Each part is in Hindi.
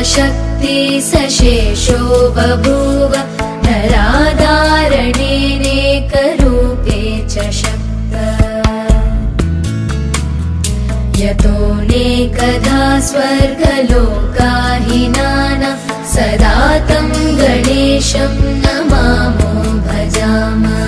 शक्ति सशेषो बभूव नराधारणेनेकरूपे च शक्त यतोऽनेकधा स्वर्गलोकाहिनानां सदा तं गणेशं नमामो भजामः।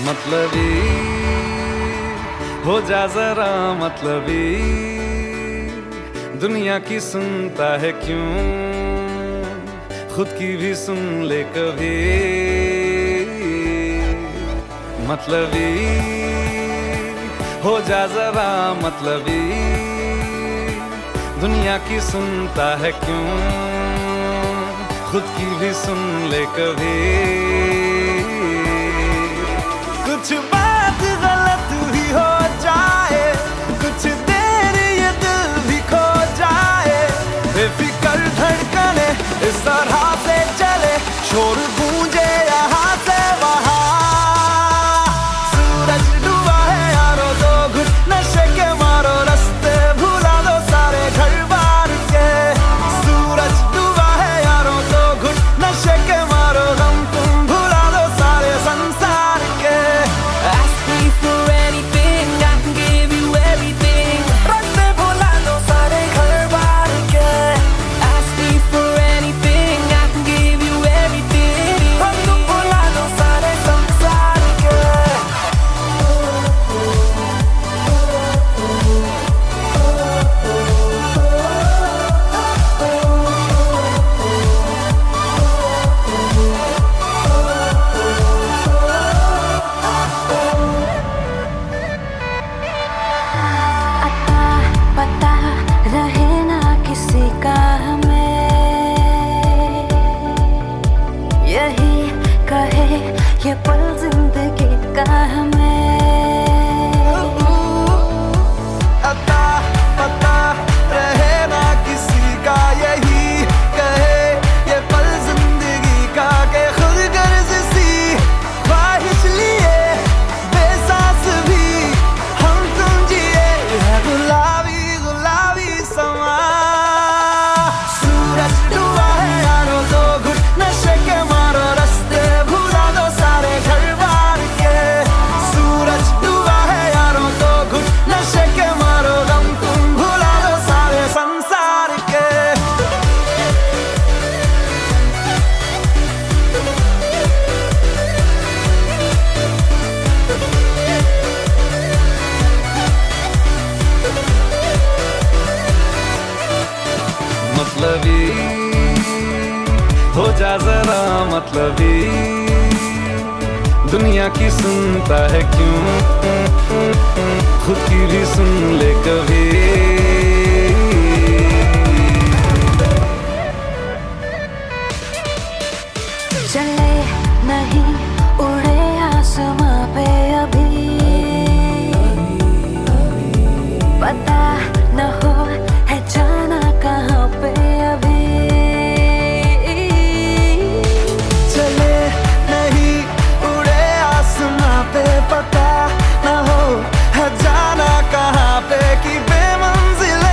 मतलबी हो जा जरा मतलबी, दुनिया की सुनता है क्यों, खुद की भी सुन ले कभी। मतलबी हो जा जरा मतलबी, दुनिया की सुनता है क्यों, खुद की भी सुन ले कभी। कुछ बात गलत भी हो जाए, कुछ देर ये दिल भी खो जाए, बेफिक्र धड़कने इस तरह से चले, शोर गूंजे यहाँ से वहाँ। सूरज डूबा है यारो, दो घुट नशे के मारो, रास्ते भुला दो सारे घर बार के। सूरज डूबा है यारो, दो घुट नशे के मारो, गम तुम भुला दो सारे संसार के। ये पल जिंदगी का हमें अता पता रहे ना किसी का, यही कहे ये पल जिंदगी का, के खुद गर्ज सी ख्वाहिश लिए बेसास भी हम तुम जिए है गुलाबी गुलाबी समा। सूरज डूबा है यारो, दो घुट नशे के मारो, रास्ते भुला दो सारे घर बार के। सूरज डूबा है यारो, दो घुट नशे के मारो, गम तुम भुला दो सारे संसार के। मतलबी हो जा जरा मतलबी, दुनिया की सुनता है क्यों, खुद की भी सुन ले कभी। चले नहीं उड़े आसमां पे अभी, पता न हो है जाना कहाँ पे अभी। चले नहीं उड़े आसमां पे, पता न हो है जाना कहाँ पे, कि बेमंजिल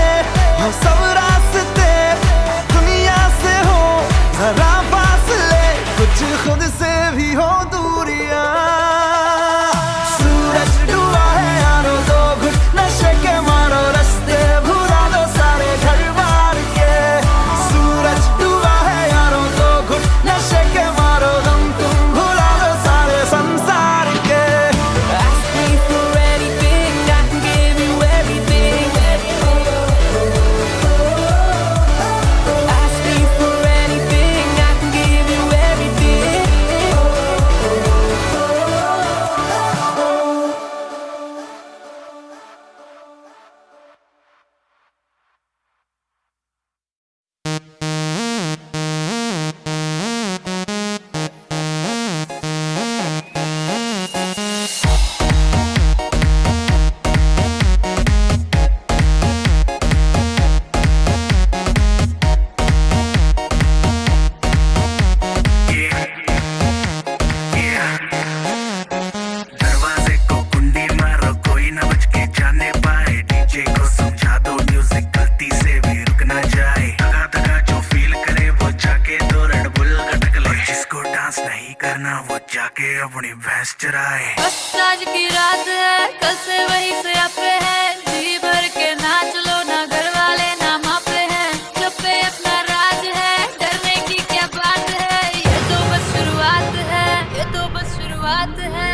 जाके अपनी भैंस चराए। बस आज की रात है, कल से वही से आपे है, जी भर के नाच लो ना, घर वाले ना मापे हैं, सब पे अपना राज है, डरने की क्या बात है, ये तो बस शुरुआत है, ये तो बस शुरुआत है।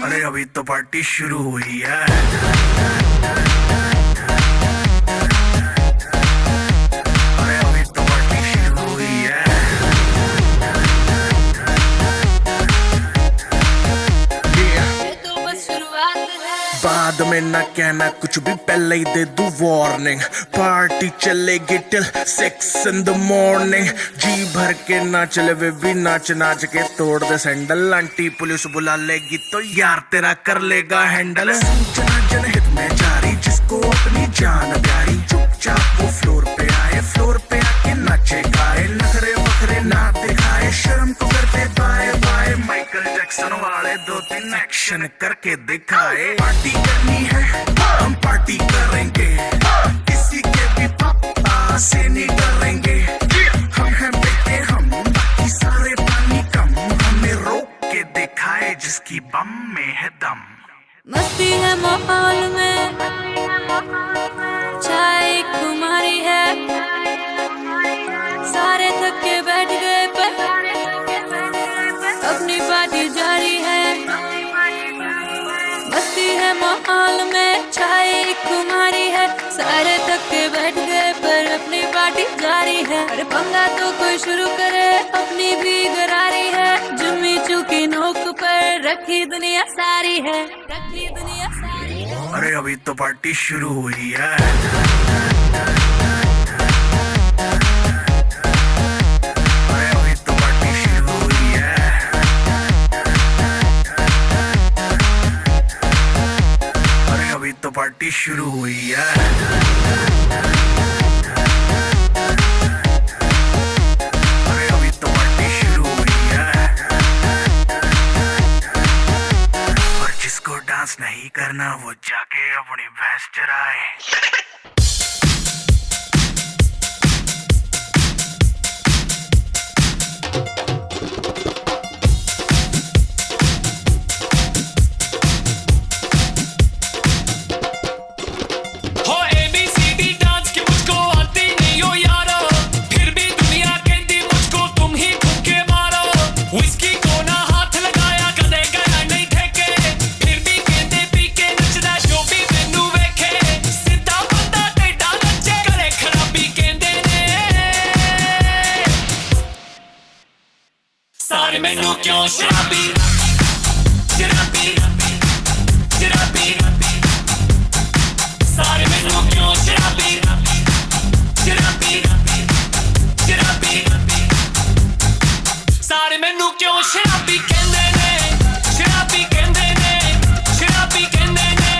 अरे अभी तो पार्टी शुरू हुई है। अरे अभी तो पार्टी शुरू हुई है। ये तो बस शुरुआत है। बाद में ना कहना कुछ भी, पहले ही दे दूं वार्निंग। पार्टी चलेगी टिल 6 in the morning। जी भर के नाच ले वे भी, नाच नाच के तोड़ दे सैंडल। आंटी पुलिस बुला लेगी तो यार तेरा कर लेगा हैंडल। सूचना जनहित में जारी, जिसको अपनी जान प्यारी, चुपचाप वो फ्लोर पे आए, फ्लोर पे आके नाचे गाए, नखरे वखरे ना दिखाए, शर्म को करते बाय बाय। माइकल जैक्सन वाले 2-3 एक्शन करके दिखाए। पार्टी करनी है हम पार्टी करेंगे, किसी के भी पापा से नहीं डरेंगे। हम हैं बेटे हम, बाकी सारे पानी कम, हमें रोक के दिखाए जिसकी बम में है दम। मस्ती है माहौल में, चाय कुमारी है, सारे थक के बैठ गए पर अपनी पार्टी जारी है। मस्ती है माहौल में, चाय कुमारी है, सारे थक के बैठ गए पर अपनी पार्टी जारी है। अरे पंगा तो कोई शुरू करे, अपनी भी गरारी है, जुम्मी चूकी नोक पर रखी दुनिया सारी है, रखी दुनिया सारी है। अरे अभी तो पार्टी शुरू हुई है। अरे अभी तो पार्टी शुरू हुई है। अरे अभी तो पार्टी शुरू हुई है। अरे अभी तो पार्टी शुरू हुई है। और जिसको डांस नहीं करना वो जाके अपनी भैंस चराए। सारे मैनू क्यों शराबी शराबी शराबी, सारे मैनू क्यों शराबी शराबी शराबी, सारे मैनू क्यों शराबी कहंदे ने, शराबी कहंदे ने, शराबी कहंदे ने,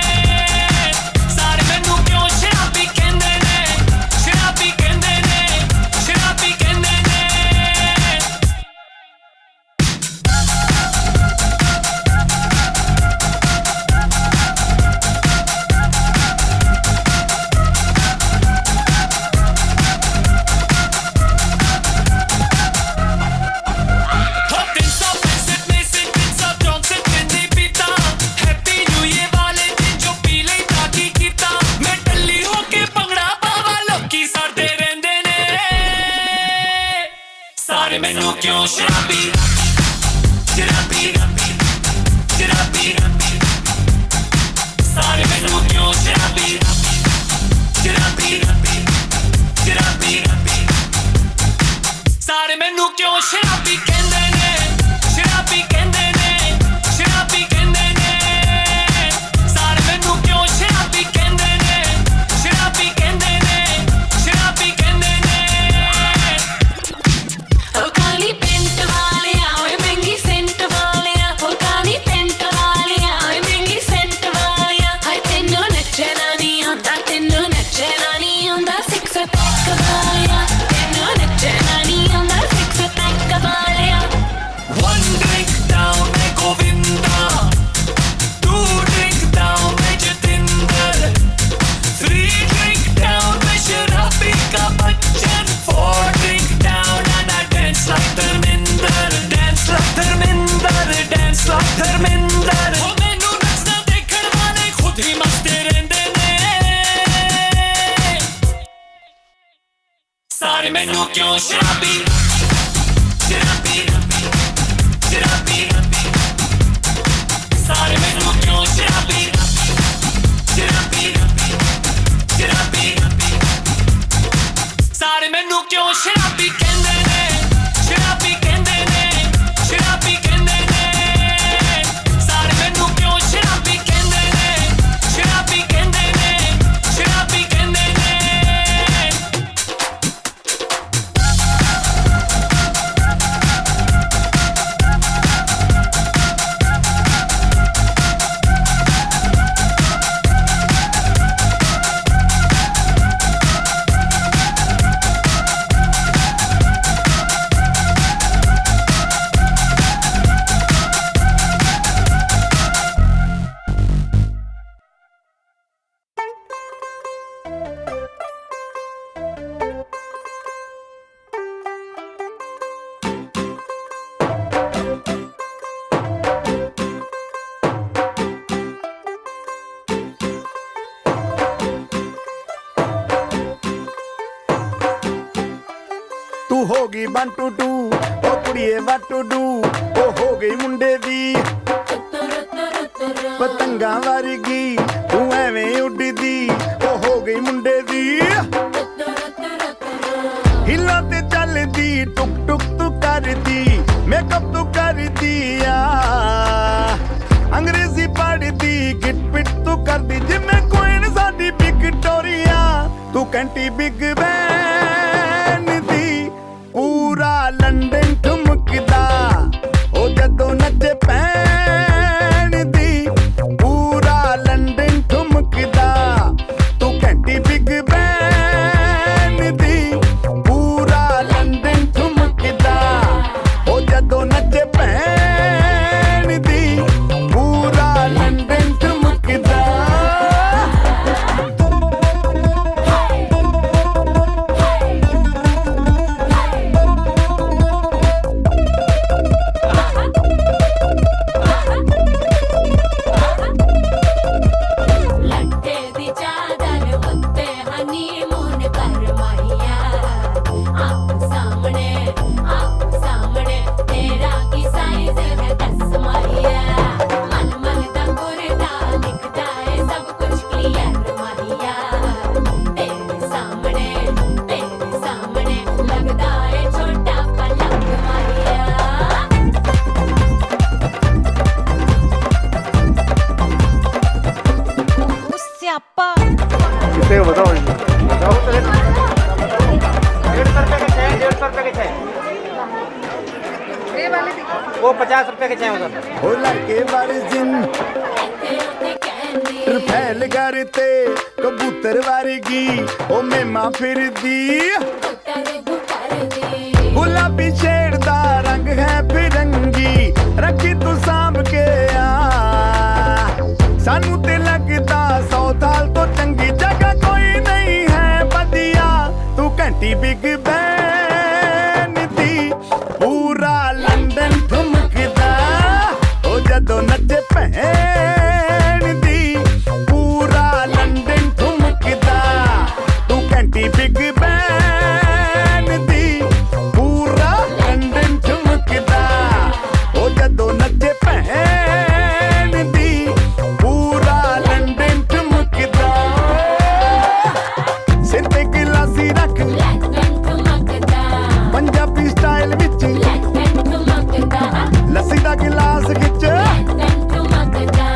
सारे मैनू क्यों शराबी कहंदे ने, शराबी कहंदे ने, शराबी कहंदे ने। सारे मैनू क्यों शराबी शराबी शराबी, सारे मैनू क्यों शराबी शराबी शराबी, सारे मैनू क्यों शराबी कहंदे ने, शराबी कहंदे ने, शराबी कहंदे ने, सारे मैनू क्यों शराबी कहंदे ने, शराबी कहंदे ने, शराबी कहंदे ने। ओ काली पेंट वालिया, ओए महंगी सेंट वालिया, ओ काली पेंट वालिया, ओए महंगी सेंट वालिया, हाय तेनू नचना नहीं आंदा, तेनू नचना नहीं आंदा, सिक्स पैक वालिया, तेनू नचना नहीं आंदा, six pack Walia. One drink down में गोविंदा, 2 drink down में जतिंदर, 3 drink down में शराबी का Bachchan, 4 drink down and I dance like Dharmendra, dance like Dharmendra. ਸਾਰੇ ਮੈਨੂੰ ਕਿਉਂ ਸ਼ਰਾਬੀ ਸ਼ਰਾਬੀ ਸ਼ਰਾਬੀ ਸਾਰੇ ਮੈਨੂੰ ਕਿਉਂ ਸ਼ਰਾਬੀ ਸ਼ਰਾਬੀ ਸ਼ਰਾਬੀ ਸਾਰੇ ਮੈਨੂੰ ਕਿਉਂ ਸ਼ਰਾਬੀ ਕਹਿੰਦੇ ਨੇ ਸ਼ਰਾਬੀ ਕਹਿੰਦੇ ਨੇ ਸ਼ਰਾਬੀ ਕਹਿੰਦੇ ਨੇ ਸਾਰੇ ਮੈਨੂੰ ਕਿਉਂ ਸ਼ਰਾਬੀ ਕਹਿੰਦੇ ਨੇ ਸ਼ਰਾਬੀ ਕਹਿੰਦੇ ਨੇ ਸ਼ਰਾਬੀ ਕਹਿੰਦੇ ਨੇ ਤੂੰ ਹੋ ਗਈ 1 2 2 ਉਹ ਕੁੜੀਏ ਵਾਟ ਟੂ ਡੂ ਉਹ ਹੋ ਗਈ ਮੁੰਡੇ ਦੀ ਪਤੰਗਾਂ ਵਰਗੀ ਤੂੰ ਐਵੇਂ ਉੱਡਦੀ ਉਹ ਹੋ ਗਈ ਮੁੰਡੇ ਦੀ ਹਿੱਲਾਂ ਤੇ ਚੱਲਦੀ ਟੁਕ ਟੁਕ ਤੂੰ ਕਰਦੀ ਮੇਕਅਪ ਤੂੰ ਕਰਦੀ ਆ ਅੰਗਰੇਜ਼ੀ ਪੜ੍ਹਦੀ ਗਿਟ ਪਿਟ ਤੂੰ ਕਰਦੀ ਜਿਵੇਂ ਕੁਈਨ ਸਾਡੀ ਵਿਕਟੋਰੀਆ ਤੂੰ ਕੰਟੀ ਬਿਗ ਬੈਨ ਦੀ ਪੂਰਾ ਲੰਡਨ ਠੁਮਕਦਾ ਉਹ ਜਦੋਂ ਨੱਚੇ ਪੈਣ ਦੀ ਪੂਰਾ ਲੰਡਨ ਠੁਮਕਦਾ ਤੂੰ ਘੰਟੀ ਬਿਗ ਬੈਨ ਦੀ ਪੂਰਾ ਲੰਡਨ ਠੁਮਕਦਾ ਉਹ ਜਦੋਂ ਨੱਚੇ ਪੈਣ ਦੀ ਪੂਰਾ ਲੰਡਨ ਠੁਮਕਦਾ ਲੱਟੇ ਦੀ ਚਾਦਰ ਉੱਤੇ ਹਨੀਮੂਨ ਕਰ ਮਾਹੀਆ ਆਪ ਸਾਹਮਣੇ ਤੇਰਾ ਕੀ ਸਾਈਜ਼ ਹੈ ਦੱਸ ਮਾਹੀਆ ਮਨ ਦਾ ਗੁਰਦਾ ਦਿਖਦਾ ਹੈ ਸਭ ਕੁਝ ਕਲੀਅਰ ਮਾਹੀਆ ਤੇਰੇ ਸਾਹਮਣੇ ਲੱਗਦਾ ਹੈ ਛੋਟਾ ਪਲਕ ਮਾਹੀਆ ਸਿਆਪਾ कितने का बताओ बताओ 150 रुपए के चाहिए 150 रुपए के चाहिए वो 50 रुपए के चाहिए उधर ਹੋ ਲੜਕੇ ਵਰਜਨ ਰਫੈਲ ਕਰਤੇ ਕਬੂਤਰ ਵਰਗੀ ਉਹ ਮੇਮਾ ਫਿਰਦੀ ਗੁਲਾਬੀ ਸ਼ੇਡ ਦਾ ਰੰਗ ਹੈ ਫਿਰੰਗੀ ਰੱਖੀ ਤੂੰ ਸਾਂਭ ਕੇ ਆ ਸਾਨੂੰ ਤੇ ਲੱਗਦਾ 100 ਸਾਲ ਤੋਂ ਚੰਗੀ ਜਗ੍ਹਾ ਕੋਈ ਨਹੀਂ ਹੈ ਵਧੀਆ ਤੂੰ ਘੰਟੀ ਬਿਗ ਬੈਨ ਦੀ ਪੂਰਾ ਲੰਡਨ ਠੁਮਕਦਾ ਉਹ ਜਦੋਂ ਨੱਚੇ ਭੈਣ ਦੀ ਪੂਰਾ ਲੰਡਨ ਠੁਮਕਦਾ ਤੂੰ ਘੰਟੀ ਬਿਗ ਬੈਨ ਦੀ ਪੂਰਾ ਲੰਡਨ ਠੁਮਕਦਾ ਉਹ ਜਦੋਂ ਨੱਚੇ ਭੈਣ ਦੀ ਪੂਰਾ ਲੰਡਨ ਠੁਮਕਦਾ ਸਿਰ ਤੇ ਗਲਾਸੀ ਰੱਖ ਲੰਡਨ ਠੁਮਕਦਾ ਪੰਜਾਬੀ ਸਟਾਈਲ ਵਿੱਚ ਲੰਡਨ ਠੁਮਕਦਾ ਲੱਸੀ ਦਾ ਗਿਲਾਸ ਖਿੱਚ ਲੰਡਨ ਠੁਮਕਦਾ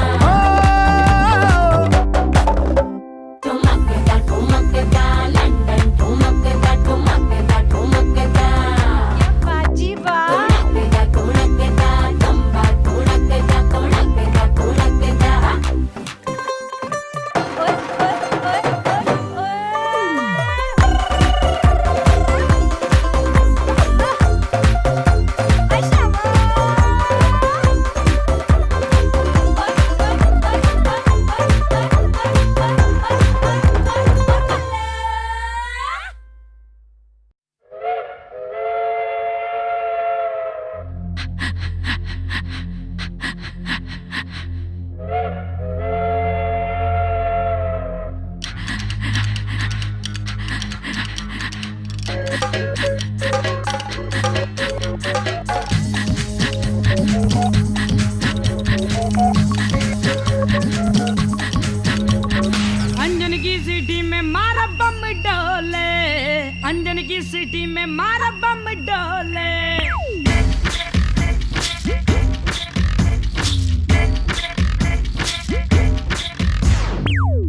अंजन की सिटी में मारा बम डोले।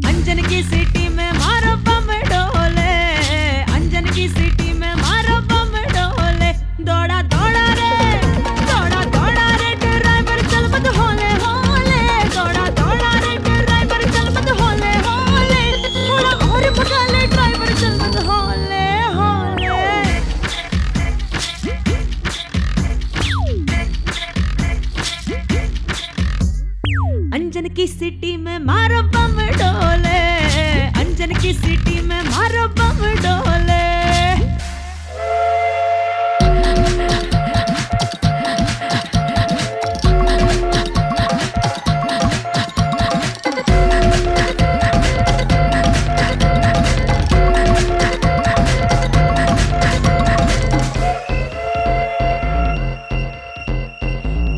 अंजन की सिटी में मारो बम डोले, अंजन की सिटी में मारो बम डोले। दौड़ा दौड़ा रे ड्राइवर चल मत होले होले, दौड़ा दौड़ा रे ड्राइवर चल मत होले होले, थोड़ा और भगा ले ड्राइवर चल मत होले होले। अंजन की सिटी में मारो बम डोले, अंजन की सिटी में मारो बम डोले।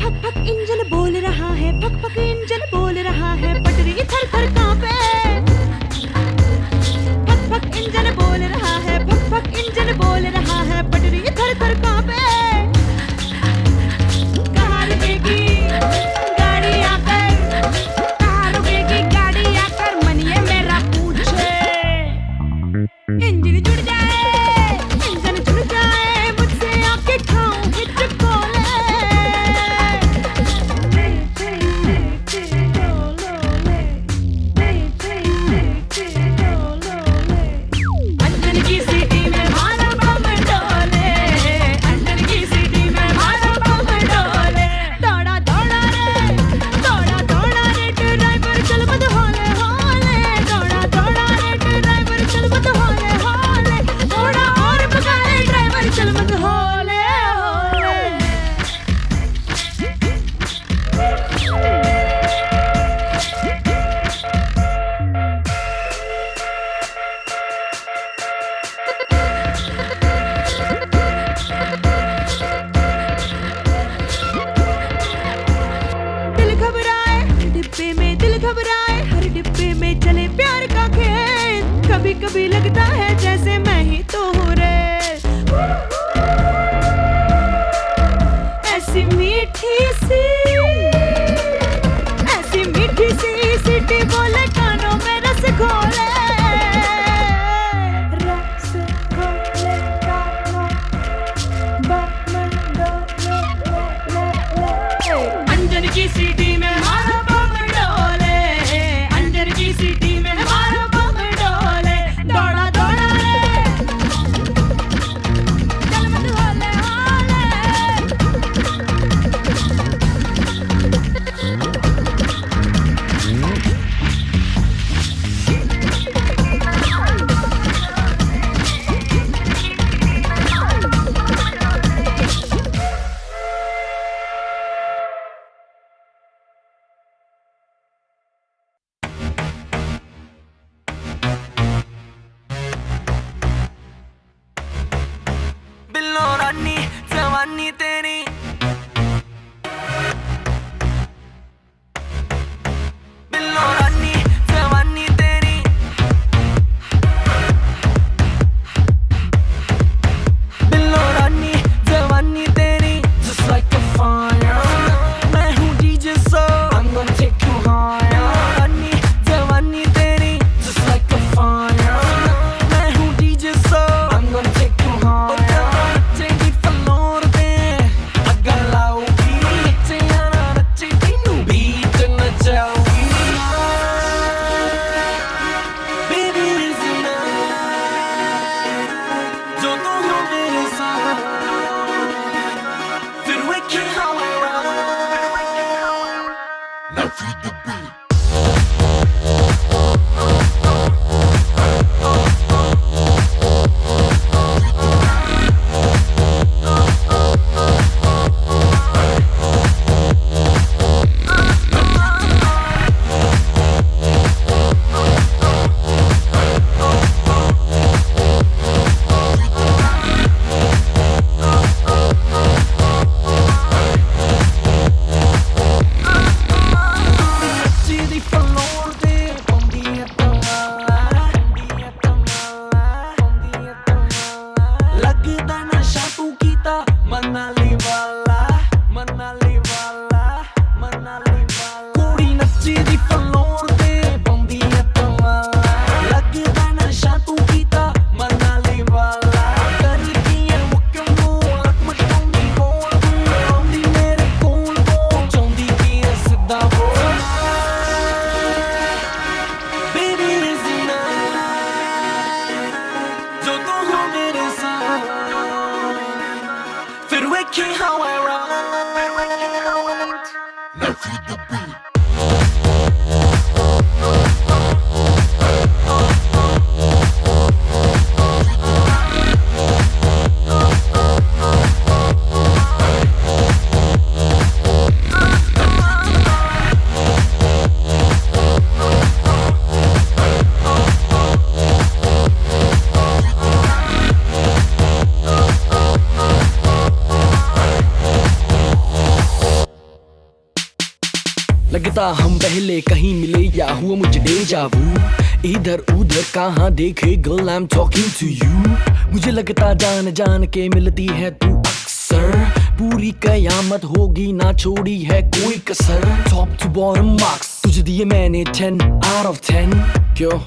फक फक इंजन बोल रहा है, फक फक इंजन बोल रहा है, पटरी थर थर कांपे। फक फक इंजन बोल रहा है, फक फक इंजन बोल रहा है, पटरी थर थर कांपे। कहाँ रुकेगी गाड़ी आकर, कहाँ रुकेगी गाड़ी आकर, मन ये मेरा पूछे। इंजन जुड़ जाए, इंजन जुड़ जाए, मुझसे आके खाऊं हिचकोले। अंजन की सिटी में मारो बम डोले, अंजन की सिटी में मारो बम डोले। दौड़ा दौड़ा रे ड्राइवर चल मत होले होले, दौड़ा दौड़ा रे ड्राइवर चल मत होले होले, थोड़ा और भगा ले ड्राइवर चल मत होले होले। दिल घबराए हर डिब्बे में, दिल घबराए हर डिब्बे में, चले प्यार का खेल। कभी कभी लगता है जैसे मैं ही तो हूँ रे। ऐसी मीठी सी सिटी बोले कानों में रस घोले, रस घोले कानों बम डोले। अंजन की सिटी में मारो बम डोले, अंजन की सिटी में मारो बम डोले। दौड़ा दौड़ा Ricky how I ride. लगता हम पहले कहीं मिले या हुआ मुझे डेजा वू। इधर उधर कहाँ देखे girl I am talking to you. मुझे लगता जान जान के मिलती है तू अक्सर। पूरी कयामत होगी ना छोड़ी है कोई कसर। टॉप टू बॉटम मार्क्स तुझे दिए मैंने 10 out of 10। क्यों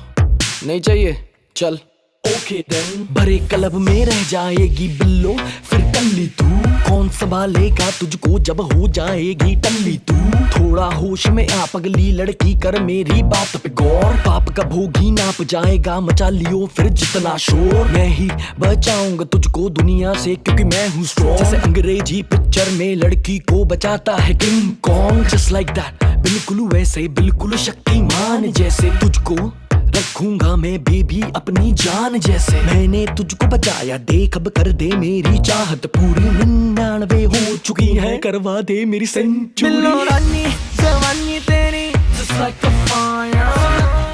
नहीं चाहिए चल ओके देन। भरे क्लब में रह जाएगी बिल्लो फिर टल्ली तू। कौन संभालेगा तुझको जब हो जाएगी टल्ली तू। थोड़ा होश में आ पगली लड़की कर मेरी बात पे गौर। पाप का भोगी नाप जाएगा मचा लियो फिर जितना शोर। मैं ही बचाऊंगा तुझको दुनिया से क्योंकि मैं हूँ स्ट्रॉन्ग। जैसे अंग्रेजी पिक्चर में लड़की को बचाता है king Kong. Just like that बिल्कुल वैसे बिल्कुल शक्तिमान जैसे तुझको रखूंगा मैं बेबी अपनी जान जैसे। मैंने तुझको बचाया देख अब कर दे मेरी चाहत पूरी। 99 हो चुकी है करवा दे मेरी सेंचुरी। बिल्लो रानी जवानी तेरी just like a fire।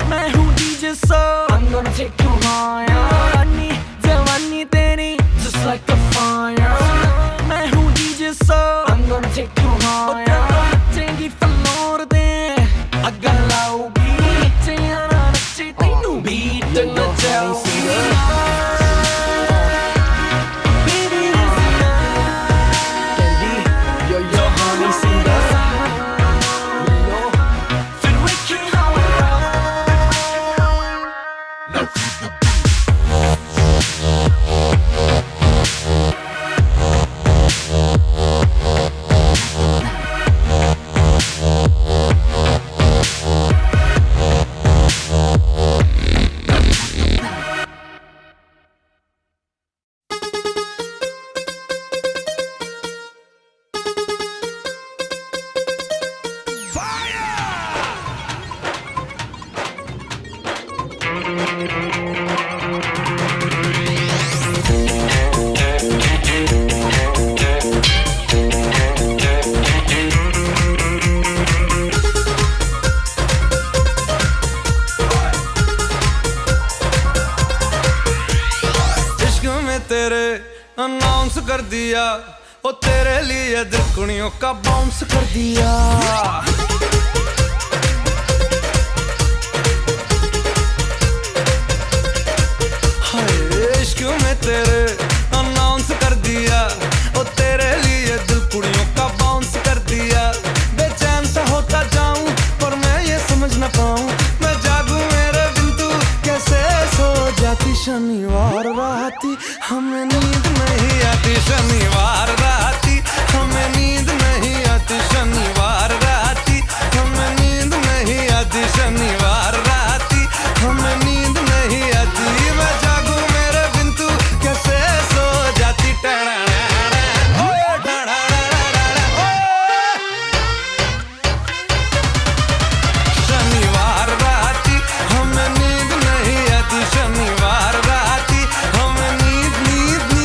मैं हूँ DJ so I'm gonna take you higher। रानी जवानी तेरी just like a fire। मैं हूँ DJ so I'm gonna take you higher। तेरी फ्लोर दे अगर लाओगी तेरे अनाउंस कर दिया ओ तेरे लिए दिल कुड़ियों का बाउंस कर दिया। हाय इश्क में तेरे अनाउंस कर दिया ओ तेरे लिए दिल कुड़ियों का बाउंस कर दिया। बेचैन सा होता जाऊं पर मैं ये समझ ना पाऊं। मैं जागूं मेरे बिन तू कैसे सो जाती। शनिवार राती हमें नींद नहीं आती। शनिवार राती हमें नींद नहीं आती। शनिवार राती हमें नींद नहीं आती। शनिवार राती हमें नींद नहीं आती। मैं जागूं मेरे बिन तू कैसे सो जाती। शनिवार राती हमें नींद नहीं आती। शनिवार राती हमें नींद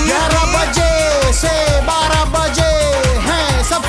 11 बजे से 12 बजे हैं सब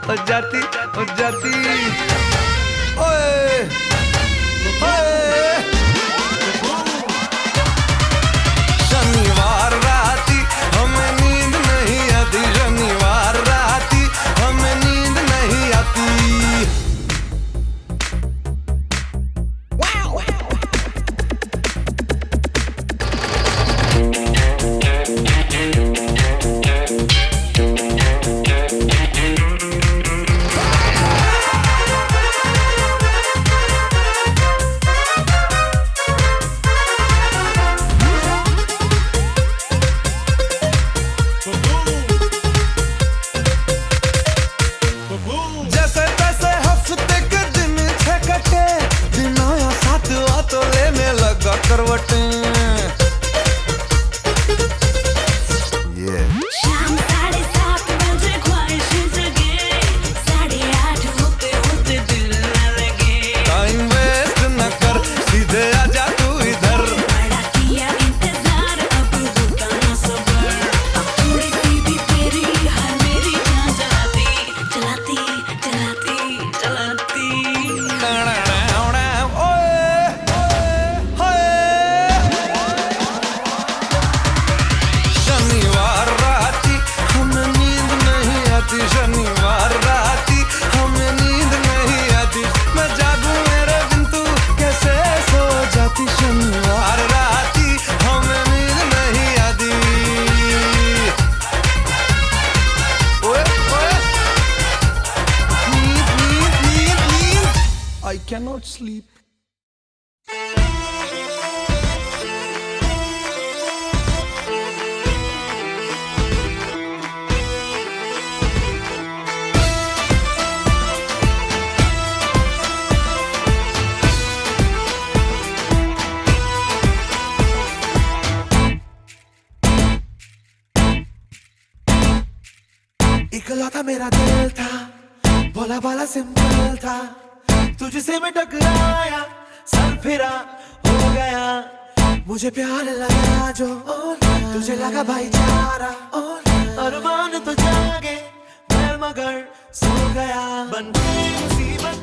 ओ जाती ओ जाती ओए ओए शनिवार राती हमें नींद नहीं आती शनिवार राती हमें नींद नहीं आती जैसे तैसे हफ्ते के दिन छह कटे दिन आया साथ आ तो लेने लगा करवटें शाम 7:30 बजे ख्वाहिशें जगे 8:30 होते होते दिल न लगे टाइम वेस्ट न कर सीधे आजा तू इधर बड़ा किया इंतजार अब होता ना सबर अब थोड़ी सी भी तेरी हर मेरी जान जलाती जलाती जलाती जलाती शनिवार राती हमें नींद नहीं आती शनिवार राती हमें नींद नहीं आती मैं जागूं मेरे बिन तू कैसे सो जाती शनिवार राती हमें नींद नहीं आती ओए ओए नींद नींद नींद नींद I cannot sleep इकलौता मेरा दिल था भोला भाला सिंपल था तुझसे मैं टकराया सर फिरा हो गया मुझे प्यार लगा जो तुझे लगा भाईचारा अरमान तो जागे मैं मगर सो गया बन गई मुसीबत